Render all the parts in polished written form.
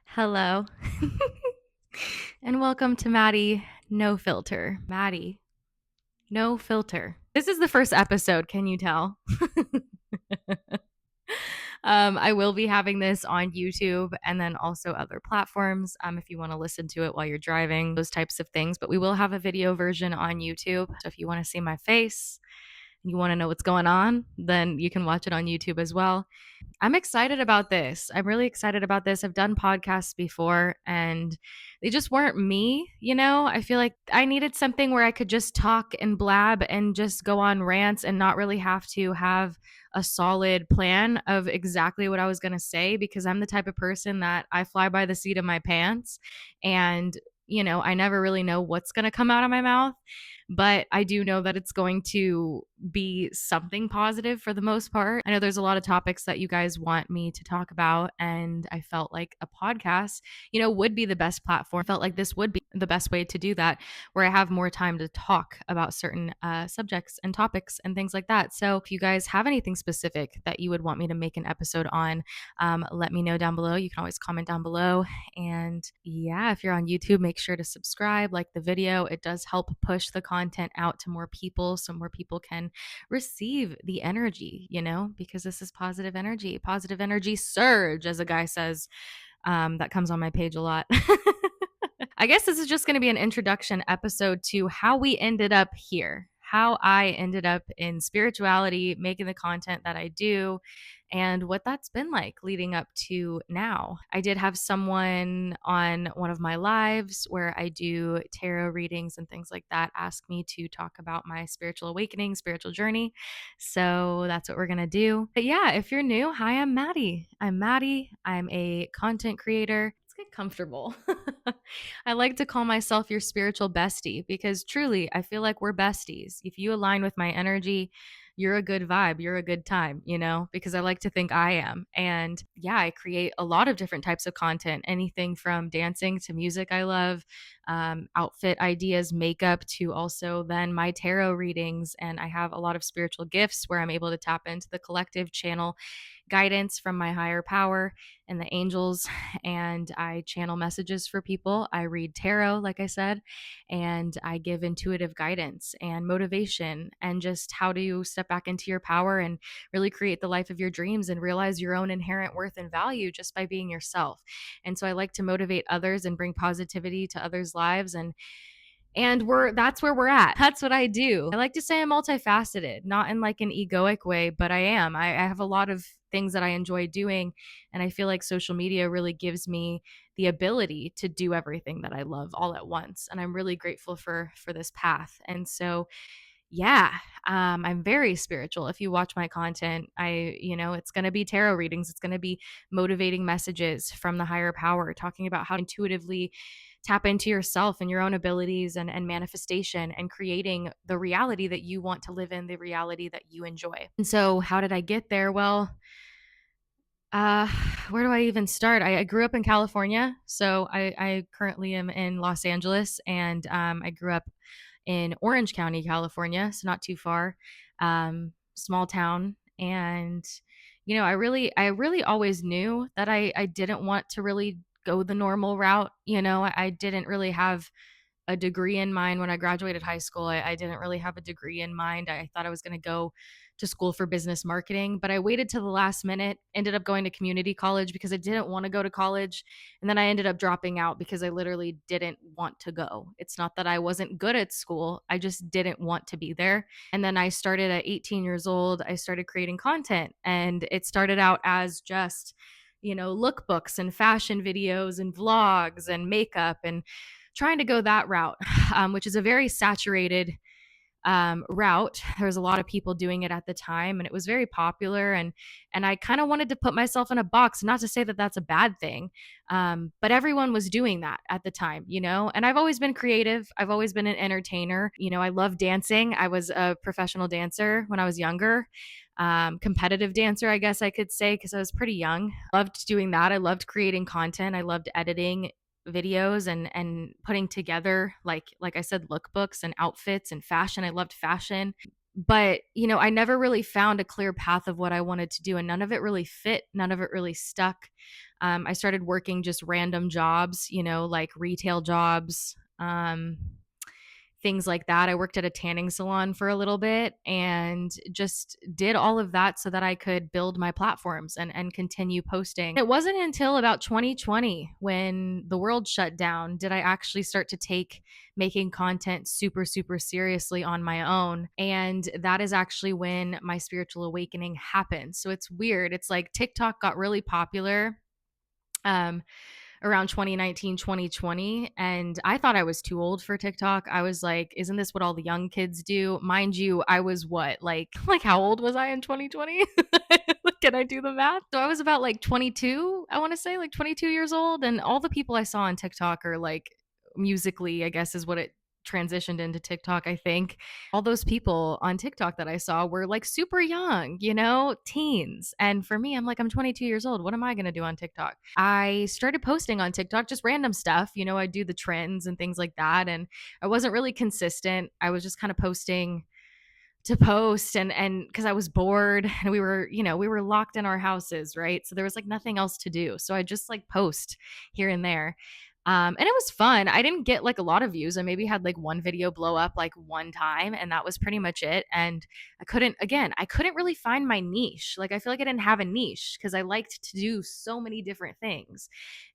Hello. And welcome to Mady No Filter. Mady No Filter. This is the first episode, can you tell? I will be having this on YouTube and then also other platforms if you want to listen to it while you're driving, those types of things. But we will have a video version on YouTube. So if you want to see my face and you want to know what's going on, then you can watch it on YouTube as well. I'm excited about this. I'm really excited about this. I've done podcasts before and they just weren't me, I feel like I needed something where I could just talk and blab and just go on rants and not really have to have a solid plan of exactly what I was going to say because I'm the type of person that I fly by the seat of my pants and I never really know what's going to come out of my mouth, but I do know that it's going to be something positive for the most part. I know there's a lot of topics that you guys want me to talk about, and I felt like a podcast, would be the best platform. I felt like this would be the best way to do that, where I have more time to talk about certain subjects and topics and things like that. So if you guys have anything specific that you would want me to make an episode on, let me know down below. You can always comment down below. And yeah, if you're on YouTube, make sure to subscribe, like the video. It does help push the content out to more people so more people can receive the energy, because this is positive energy surge, as a guy says, that comes on my page a lot. I guess this is just going to be an introduction episode to how we ended up here, how I ended up in spirituality, making the content that I do, and what that's been like leading up to now. I did have someone on one of my lives where I do tarot readings and things like that ask me to talk about my spiritual awakening, spiritual journey. So that's what we're going to do. But yeah, if you're new, hi, I'm Mady. I'm a content creator. Let's get comfortable. I like to call myself your spiritual bestie because truly, I feel like we're besties. If you align with my energy, you're a good vibe, you're a good time, because I like to think I am. And yeah, I create a lot of different types of content, anything from dancing to music I love, outfit ideas, makeup, to also then my tarot readings. And I have a lot of spiritual gifts where I'm able to tap into the collective channel guidance from my higher power and the angels, and I channel messages for people. I read tarot, like I said, and I give intuitive guidance and motivation and just how to step back into your power and really create the life of your dreams and realize your own inherent worth and value just by being yourself. And so I like to motivate others and bring positivity to others' lives, and that's where we're at. That's what I do. I like to say I'm multifaceted, not in like an egoic way, but I am. I have a lot of things that I enjoy doing, and I feel like social media really gives me the ability to do everything that I love all at once, and I'm really grateful for this path. And so yeah, I'm very spiritual. If you watch my content, it's going to be tarot readings. It's going to be motivating messages from the higher power, talking about how to intuitively tap into yourself and your own abilities and manifestation and creating the reality that you want to live in, the reality that you enjoy. And so how did I get there? Well, uh, where do I even start? I grew up in California. So I currently am in Los Angeles, and I grew up in Orange County, California, so not too far, small town. And I really always knew that I didn't want to really go the normal route. I didn't really have a degree in mind when I graduated high school. I didn't really have a degree in mind. I thought I was going to go to school for business marketing, but I waited till the last minute, ended up going to community college because I didn't want to go to college. And then I ended up dropping out because I literally didn't want to go. It's not that I wasn't good at school, I just didn't want to be there. And then I started at 18 years old, I started creating content, and it started out as just lookbooks and fashion videos and vlogs and makeup and trying to go that route, which is a very saturated route. There was a lot of people doing it at the time, and it was very popular. And I kind of wanted to put myself in a box. Not to say that that's a bad thing, but everyone was doing that at the time, And I've always been creative. I've always been an entertainer. I love dancing. I was a professional dancer when I was younger. Competitive dancer, I guess I could say, because I was pretty young. Loved doing that. I loved creating content. I loved editing videos and putting together like I said, lookbooks and outfits and fashion. I loved fashion. But, I never really found a clear path of what I wanted to do, and none of it really fit. None of it really stuck. I started working just random jobs, like retail jobs, things like that. I worked at a tanning salon for a little bit and just did all of that so that I could build my platforms and continue posting. It wasn't until about 2020, when the world shut down, did I actually start to take making content super, super seriously on my own. And that is actually when my spiritual awakening happened. So it's weird. It's like TikTok got really popular. Um, Around 2019, 2020. And I thought I was too old for TikTok. I was like, isn't this what all the young kids do? Mind you, I was what, like how old was I in 2020? Can I do the math? So I was about like 22, I want to say, like 22 years old. And all the people I saw on TikTok are like musically, I guess is what it transitioned into TikTok, I think. All those people on TikTok that I saw were like super young, teens. And for me, I'm like, I'm 22 years old. What am I going to do on TikTok? I started posting on TikTok just random stuff. I do the trends and things like that. And I wasn't really consistent. I was just kind of posting to post, and because I was bored and we were locked in our houses, right? So there was like nothing else to do. So I just like post here and there. And it was fun. I didn't get like a lot of views. I maybe had like one video blow up like one time, and that was pretty much it. And I couldn't really find my niche. Like, I feel like I didn't have a niche because I liked to do so many different things.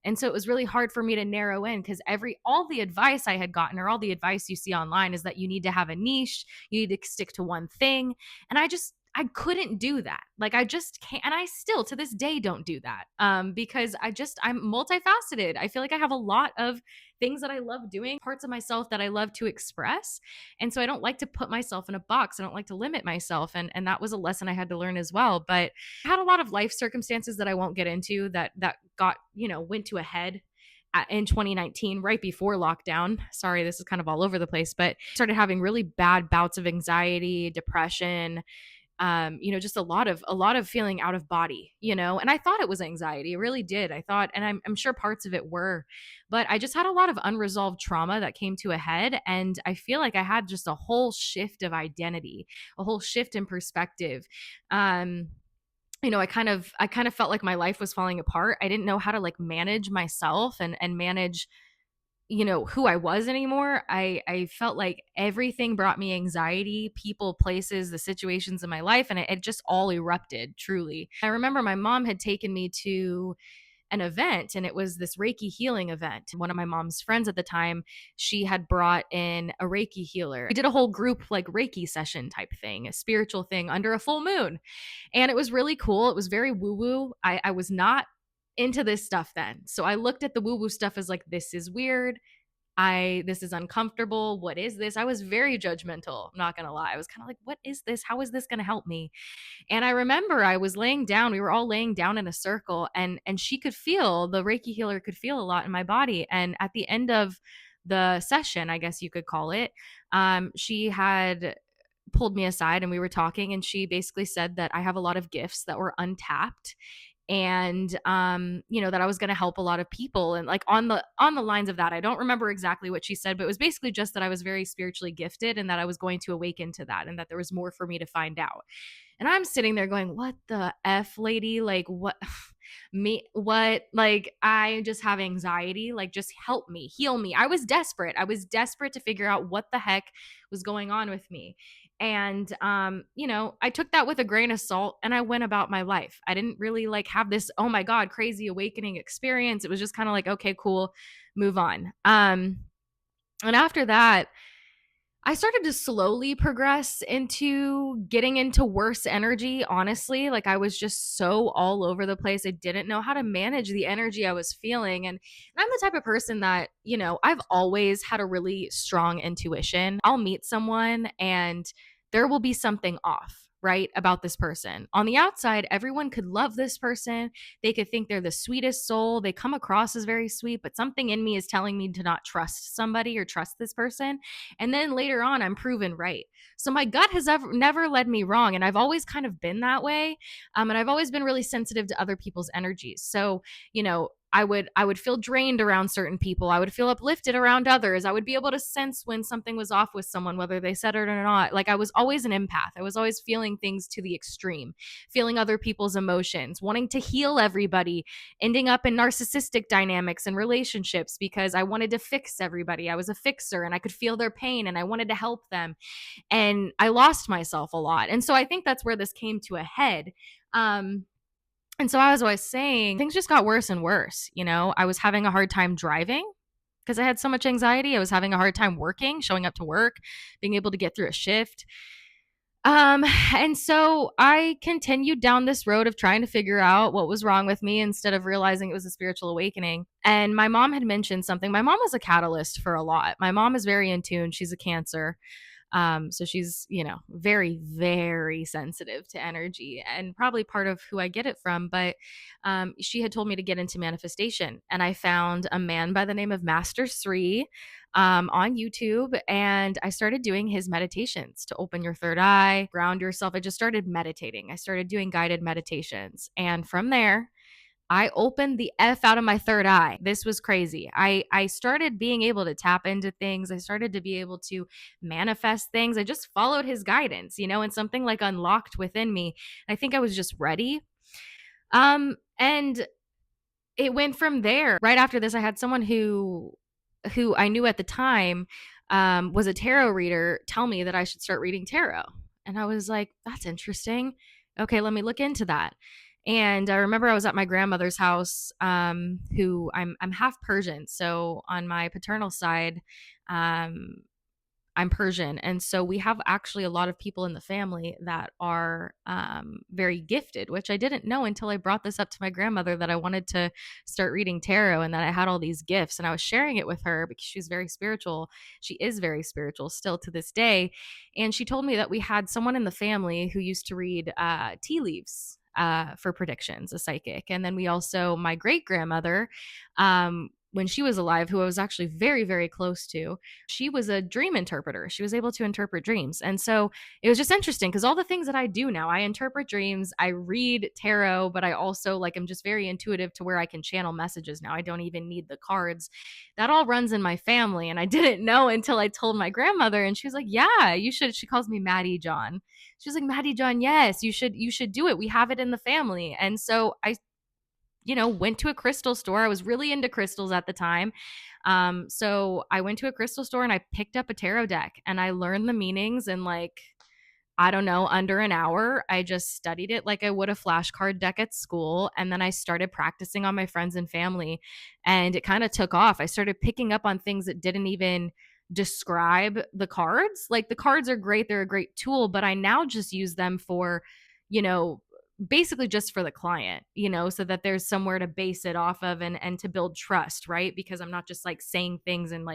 And so it was really hard for me to narrow in, because all the advice I had gotten, or all the advice you see online, is that you need to have a niche, you need to stick to one thing. And I couldn't do that. Like, I just can't. And I still to this day don't do that. Because I'm multifaceted. I feel like I have a lot of things that I love doing, parts of myself that I love to express. And so I don't like to put myself in a box. I don't like to limit myself. And that was a lesson I had to learn as well. But I had a lot of life circumstances that I won't get into that got, went to a head in 2019, right before lockdown. Sorry, this is kind of all over the place, but started having really bad bouts of anxiety, depression, just a lot of feeling out of body, and I thought it was anxiety. It really did. I thought, and I'm sure parts of it were, but I just had a lot of unresolved trauma that came to a head. And I feel like I had just a whole shift of identity, a whole shift in perspective. I kind of felt like my life was falling apart. I didn't know how to like manage myself and manage who I was anymore. I felt like everything brought me anxiety, people, places, the situations in my life, and it just all erupted, truly. I remember my mom had taken me to an event, and it was this Reiki healing event. One of my mom's friends at the time, she had brought in a Reiki healer. We did a whole group like Reiki session type thing, a spiritual thing under a full moon. And it was really cool. It was very woo woo. I was not into this stuff then. So I looked at the woo woo stuff as like, this is weird. This is uncomfortable. What is this? I was very judgmental. I'm not going to lie. I was kind of like, what is this? How is this going to help me? And I remember I was laying down, we were all laying down in a circle, and she could feel, the Reiki healer could feel a lot in my body. And at the end of the session, I guess you could call it, she had pulled me aside and we were talking, and she basically said that I have a lot of gifts that were untapped, and that I was going to help a lot of people, and like on the lines of that. I don't remember exactly what she said, but it was basically just that I was very spiritually gifted, and that I was going to awaken to that, and that there was more for me to find out. And I'm sitting there going, what the F, lady? Like, what? Me? What? Like, I just have anxiety. Like, just help me, heal me. I was desperate. I was desperate to figure out what the heck was going on with me. And, I took that with a grain of salt, and I went about my life. I didn't really like have this, oh my God, crazy awakening experience. It was just kind of like, okay, cool, move on. And after that, I started to slowly progress into getting into worse energy, honestly. Like, I was just so all over the place. I didn't know how to manage the energy I was feeling. And I'm the type of person that, I've always had a really strong intuition. I'll meet someone and there will be something off, right, about this person. On the outside, everyone could love this person. They could think they're the sweetest soul. They come across as very sweet, but something in me is telling me to not trust somebody or trust this person. And then later on, I'm proven right. So my gut has never led me wrong. And I've always kind of been that way. And I've always been really sensitive to other people's energies. So, I would feel drained around certain people. I would feel uplifted around others. I would be able to sense when something was off with someone, whether they said it or not. Like I was always an empath. I was always feeling things to the extreme, feeling other people's emotions, wanting to heal everybody, ending up in narcissistic dynamics and relationships because I wanted to fix everybody. I was a fixer and I could feel their pain and I wanted to help them. And I lost myself a lot. And so I think that's where this came to a head. And so I was always saying things just got worse and worse. You know, I was having a hard time driving because I had so much anxiety. I was having a hard time working, showing up to work, being able to get through a shift. Um, and so I continued down this road of trying to figure out what was wrong with me instead of realizing it was a spiritual awakening. And my mom had mentioned something. My mom was a catalyst for a lot. My mom is very in tune. She's a Cancer. So she's, very, very sensitive to energy and probably part of who I get it from. But she had told me to get into manifestation. And I found a man by the name of Master Sri on YouTube. And I started doing his meditations to open your third eye, ground yourself. I just started meditating. I started doing guided meditations. And from there, I opened the F out of my third eye. This was crazy. I started being able to tap into things. I started to be able to manifest things. I just followed his guidance, and something like unlocked within me. I think I was just ready. And it went from there. Right after this, I had someone who I knew at the time was a tarot reader tell me that I should start reading tarot. And I was like, that's interesting. Okay, let me look into that. And I remember I was at my grandmother's house, who I'm half Persian. So on my paternal side, um, I'm Persian. And so we have actually a lot of people in the family that are very gifted, which I didn't know until I brought this up to my grandmother that I wanted to start reading tarot and that I had all these gifts. And I was sharing it with her because she's very spiritual. She is very spiritual still to this day. And she told me that we had someone in the family who used to read tea leaves. For predictions, a psychic. And then we also, my great grandmother, when she was alive, who I was actually very, very close to, she was a dream interpreter. She was able to interpret dreams. And so it was just interesting because all the things that I do now, I interpret dreams, I read tarot, but I also I'm just very intuitive to where I can channel messages now. I don't even need the cards. That all runs in my family. And I didn't know until I told my grandmother, and she was like, yeah, you should. She calls me Mady John. She was like, Mady John, yes, you should do it. We have it in the family. And so I went to a crystal store. I was really into crystals at the time. So I went to a crystal store and I picked up a tarot deck and I learned the meanings in I don't know, under an hour. I just studied it like I would a flashcard deck at school. And then I started practicing on my friends and family. And it kind of took off. I started picking up on things that didn't even describe the cards. Like the cards are great, they're a great tool, but I now just use them for, you know, basically just for the client, so that there's somewhere to base it off of and to build trust, right? Because I'm not just saying things and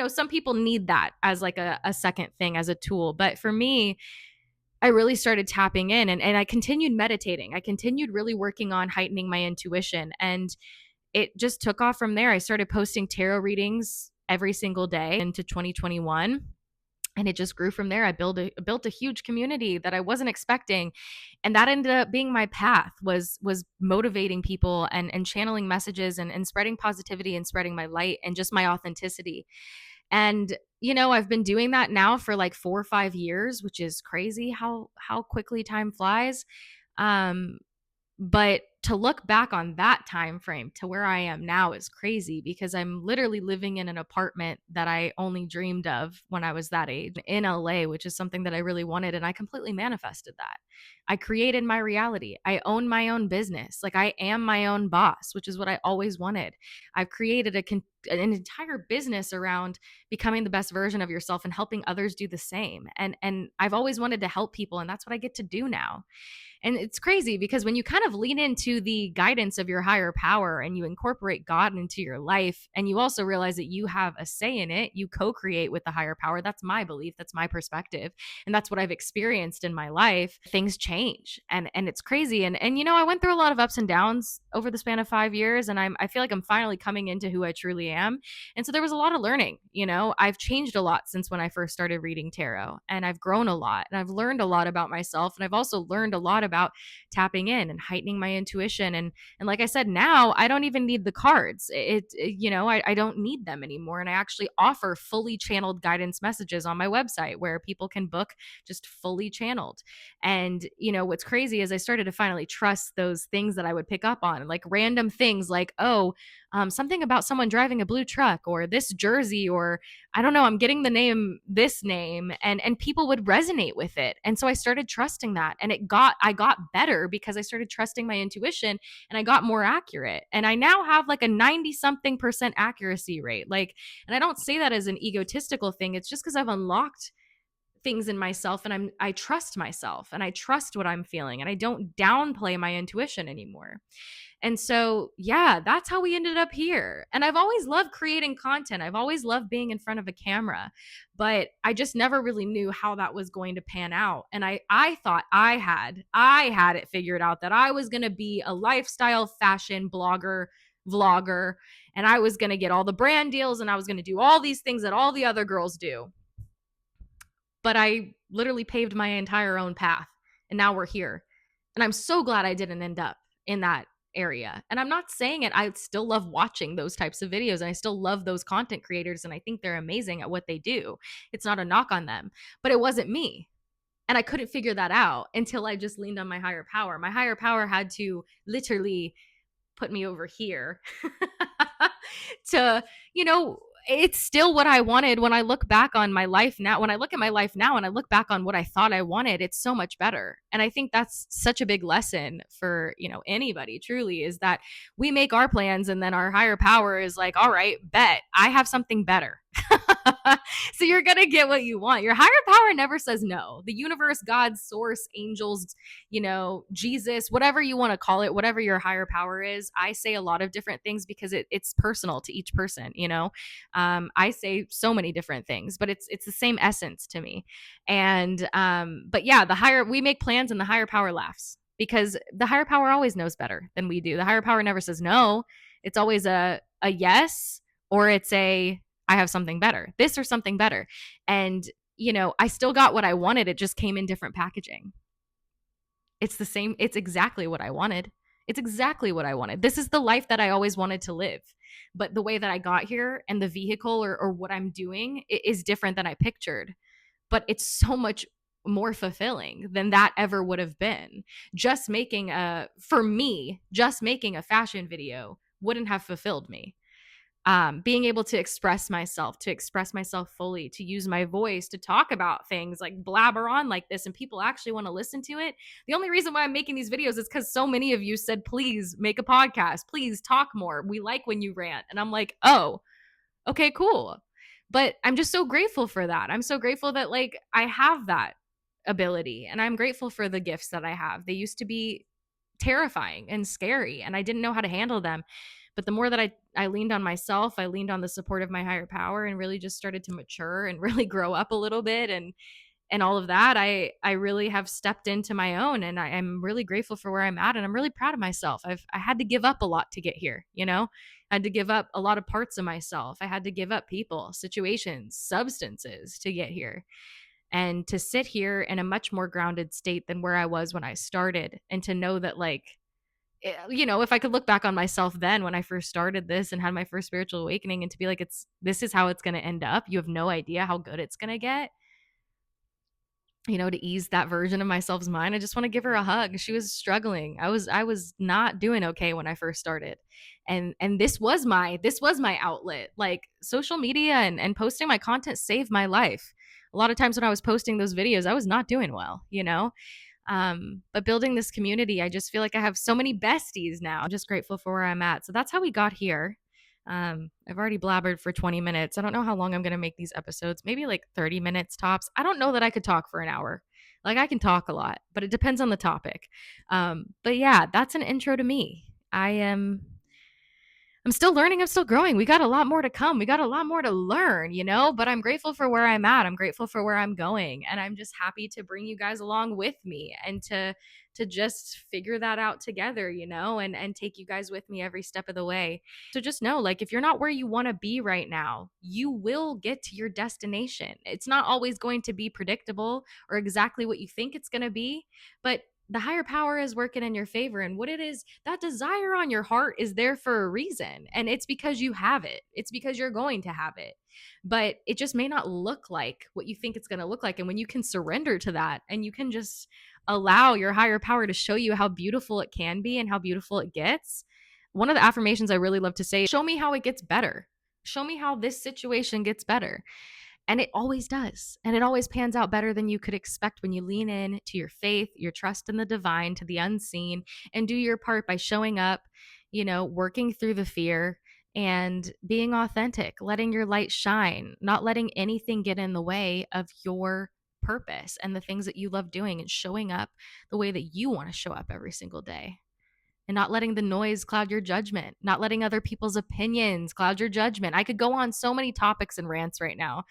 some people need that as a second thing as a tool. But for me, I really started tapping in and I continued meditating. I continued really working on heightening my intuition. And it just took off from there. I started posting tarot readings every single day into 2021. And it just grew from there. I built a huge community that I wasn't expecting. And that ended up being my path, was motivating people and channeling messages and spreading positivity and spreading my light and just my authenticity. And I've been doing that now for 4 or 5 years, which is crazy how quickly time flies. But to look back on that time frame to where I am now is crazy because I'm literally living in an apartment that I only dreamed of when I was that age in LA, which is something that I really wanted. And I completely manifested that. I created my reality. I own my own business. I am my own boss, which is what I always wanted. I've created an entire business around becoming the best version of yourself and helping others do the same. And I've always wanted to help people. And that's what I get to do now. And it's crazy because when you kind of lean into the guidance of your higher power and you incorporate God into your life, and you also realize that you have a say in it, you co-create with the higher power. That's my belief. That's my perspective. And that's what I've experienced in my life. Things change. change. And it's crazy. And I went through a lot of ups and downs over the span of 5 years, and I feel like I'm finally coming into who I truly am. And so there was a lot of learning. I've changed a lot since when I first started reading tarot, and I've grown a lot, and I've learned a lot about myself, and I've also learned a lot about tapping in and heightening my intuition. And like I said, now I don't even need the cards. I don't need them anymore. And I actually offer fully channeled guidance messages on my website where people can book just fully channeled. And what's crazy is I started to finally trust those things that I would pick up on, like random things like, oh, something about someone driving a blue truck, or this jersey, or I don't know, I'm getting the name, this name, and people would resonate with it. And so I started trusting that, and I got better because I started trusting my intuition, and I got more accurate. And I now have like a 90 something percent accuracy rate. And I don't say that as an egotistical thing. It's just because I've unlocked things in myself, and I trust myself, and I trust what I'm feeling, and I don't downplay my intuition anymore. And so, yeah, that's how we ended up here. And I've always loved creating content. I've always loved being in front of a camera, but I just never really knew how that was going to pan out. And I thought I had it figured out, that I was going to be a lifestyle fashion blogger, vlogger, and I was going to get all the brand deals, and I was going to do all these things that all the other girls do. But I literally paved my entire own path, and now we're here. And I'm so glad I didn't end up in that area. And I'm not saying it, I still love watching those types of videos, and I still love those content creators, and I think they're amazing at what they do. It's not a knock on them, but it wasn't me. And I couldn't figure that out until I just leaned on my higher power. My higher power had to literally put me over here to, it's still what I wanted. When I look back on my life now, when I look at my life now and I look back on what I thought I wanted, it's so much better. And I think that's such a big lesson for, anybody truly, is that we make our plans, and then our higher power is like, all right, bet I have something better. So you're going to get what you want. Your higher power never says no. The universe, God, source, angels, Jesus, whatever you want to call it, whatever your higher power is. I say a lot of different things because it's personal to each person. I say so many different things, but it's the same essence to me. And but yeah, we make plans, and the higher power laughs, because the higher power always knows better than we do. The higher power never says no. It's always a yes, or it's a, I have something better, this or something better. And I still got what I wanted. It just came in different packaging. It's the same. It's exactly what I wanted. It's exactly what I wanted. This is the life that I always wanted to live. But the way that I got here, and the vehicle, or what I'm doing, is different than I pictured. But it's so much more fulfilling than that ever would have been. For me, just making a fashion video wouldn't have fulfilled me. Being able to express myself fully, to use my voice, to talk about things, like blabber on like this, and people actually want to listen to it. The only reason why I'm making these videos is because so many of you said, please make a podcast, please talk more, we like when you rant. And I'm like, oh, okay, cool. But I'm just so grateful for that. I'm so grateful that I have that ability, and I'm grateful for the gifts that I have. They used to be terrifying and scary, and I didn't know how to handle them. But the more that I leaned on myself, I leaned on the support of my higher power, and really just started to mature and really grow up a little bit, and all of that, I really have stepped into my own, and I'm really grateful for where I'm at, and I'm really proud of myself. I had to give up a lot to get here, I had to give up a lot of parts of myself. I had to give up people, situations, substances to get here, and to sit here in a much more grounded state than where I was when I started, and to know that if I could look back on myself then when I first started this and had my first spiritual awakening, and to be like, this is how it's going to end up. You have no idea how good it's going to get. To ease that version of myself's mind, I just want to give her a hug. She was struggling. I was not doing okay when I first started. And this was my outlet. Like, social media and posting my content saved my life. A lot of times when I was posting those videos, I was not doing well, but building this community, I just feel like I have so many besties now. I'm just grateful for where I'm at. So that's how we got here. I've already blabbered for 20 minutes. I don't know how long I'm going to make these episodes, maybe like 30 minutes tops. I don't know that I could talk for an hour. I can talk a lot, but it depends on the topic. But yeah, that's an intro to me. I'm still learning, I'm still growing. We got a lot more to come. We got a lot more to learn, you know, but I'm grateful for where I'm at. I'm grateful for where I'm going, and I'm just happy to bring you guys along with me and to just figure that out together, you know, and take you guys with me every step of the way. So just know, like, if you're not where you want to be right now, you will get to your destination. It's not always going to be predictable or exactly what you think it's going to be, but the higher power is working in your favor, and what it is, that desire on your heart is there for a reason, and it's because you have it. It's because you're going to have it, but it just may not look like what you think it's going to look like. And when you can surrender to that and you can just allow your higher power to show you how beautiful it can be and how beautiful it gets, one of the affirmations I really love to say, show me how it gets better. Show me how this situation gets better. And it always does. And it always pans out better than you could expect when you lean in to your faith, your trust in the divine, to the unseen, and do your part by showing up, you know, working through the fear and being authentic, letting your light shine, not letting anything get in the way of your purpose and the things that you love doing, and showing up the way that you want to show up every single day, and not letting the noise cloud your judgment, not letting other people's opinions cloud your judgment. I could go on so many topics and rants right now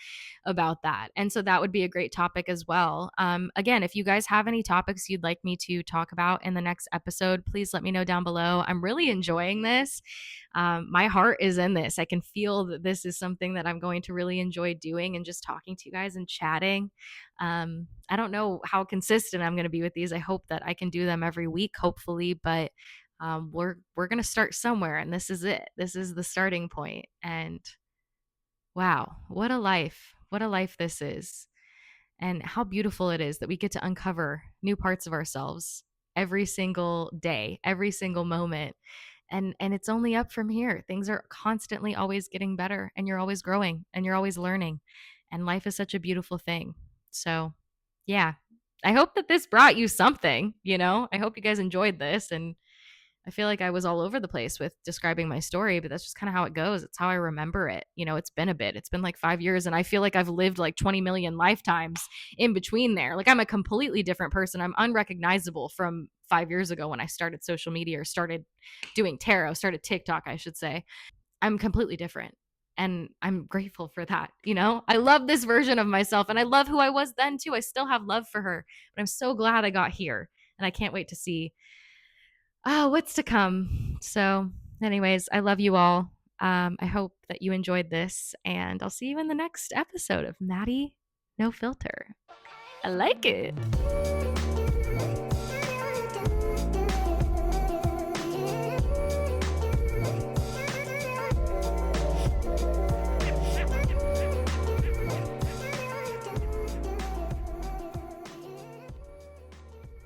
about that. And so that would be a great topic as well. Again, if you guys have any topics you'd like me to talk about in the next episode, please let me know down below. I'm really enjoying this. My heart is in this. I can feel that this is something that I'm going to really enjoy doing, and just talking to you guys and chatting. I don't know how consistent I'm going to be with these. I hope that I can do them every week, hopefully, but we're going to start somewhere, and this is it. This is the starting point. And wow, what a life this is, and how beautiful it is that we get to uncover new parts of ourselves every single day, every single moment. And it's only up from here. Things are constantly always getting better, and you're always growing, and you're always learning, and life is such a beautiful thing. So yeah, I hope that this brought you something, you know. I hope you guys enjoyed this, and I feel like I was all over the place with describing my story, but that's just kind of how it goes. It's how I remember it. You know, it's been a bit. It's been like 5 years, and I feel like I've lived like 20 million lifetimes in between there. Like, I'm a completely different person. I'm unrecognizable from 5 years ago when I started social media, or started doing tarot, started TikTok, I should say. I'm completely different. And I'm grateful for that. You know, I love this version of myself, and I love who I was then too. I still have love for her, but I'm so glad I got here, and I can't wait to see what's to come. So, anyways, I love you all. I hope that you enjoyed this, and I'll see you in the next episode of Mady No Filter. I like it.